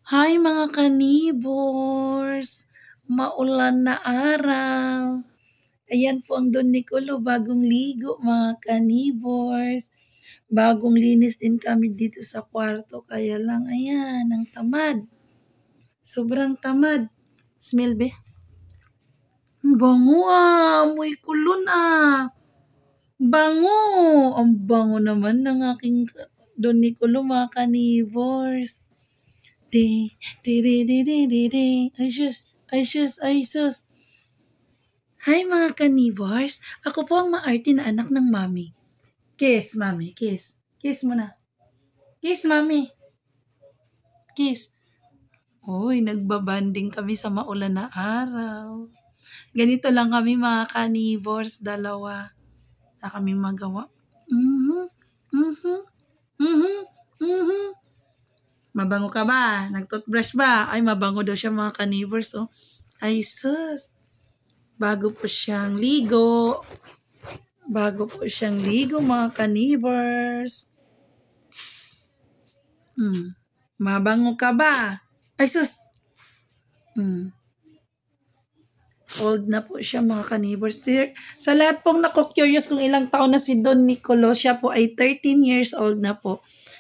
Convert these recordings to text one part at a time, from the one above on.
Hi mga kanibors! Maulan na araw. Ayan po ang Don Nicolo, bagong ligo mga kanibors. Bagong linis din kami dito sa kwarto, kaya lang ayan, ang tamad. Sobrang tamad. Smell be? Ang bango amoy kulon Bango! Ang bango naman ng aking Don Nicolo mga kanibors. Di, di, di, di, di, di, di. Ay, sus, ay, sus, ay, sus. Hi mga kanibors. Ako po ang maarte na anak ng mami. Kiss, mami, kiss. Kiss mo na. Kiss, mami. Kiss. Uy, nagbabanding kami sa maulan na araw. Ganito lang kami mga kanibors, dalawa. Na kami magawa. Mabango ka ba? Nag-toothbrush ba? Ay, mabango daw siya mga kanibors. Oh. Ay, sus. Bago po siyang ligo. Mga kanibors. Mabango ka ba? Ay, sus. Old na po siya mga kanibors. Sa lahat pong nako-curious kung ilang taon na si Don Nicolo, siya po ay 13 years old na po.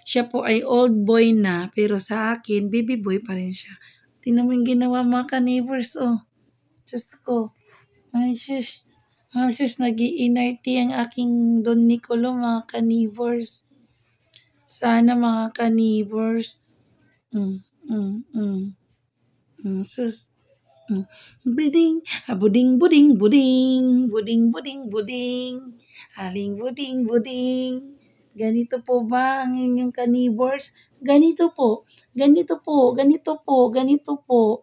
Siya po ay old boy na, pero sa akin, baby boy pa rin siya. Tingnan mo yung ginawa mga kanibors, oh. Diyos ko. Ay, sus. Ay, sus, nag-iinarty ang aking Don Nicolo, mga kanibors. Sana mga kanibors. Sus. Buding, buding, buding, buding, buding, buding, buding, aling buding, buding. Ganito po ba ang inyong kanibors? Ganito po, ganito po, ganito po, ganito po.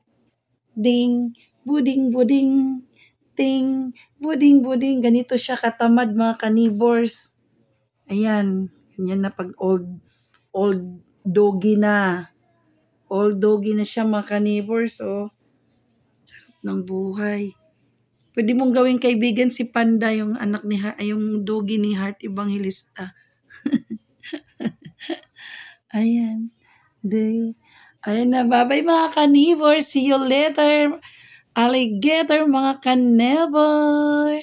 Ding, buding, buding, ting, buding, buding. Ganito siya katamad mga kanibors. Ayan, ganyan na pag old doggy na. Old doggy na siya mga kanibors, oh. Sarap ng buhay. Pwede mong gawing kaibigan si Panda, yung anak ni yung doggy ni Heart Evangelista. Ayan. Ayan na, bye-bye mga kanibor. See you later. Alligator mga kanibor.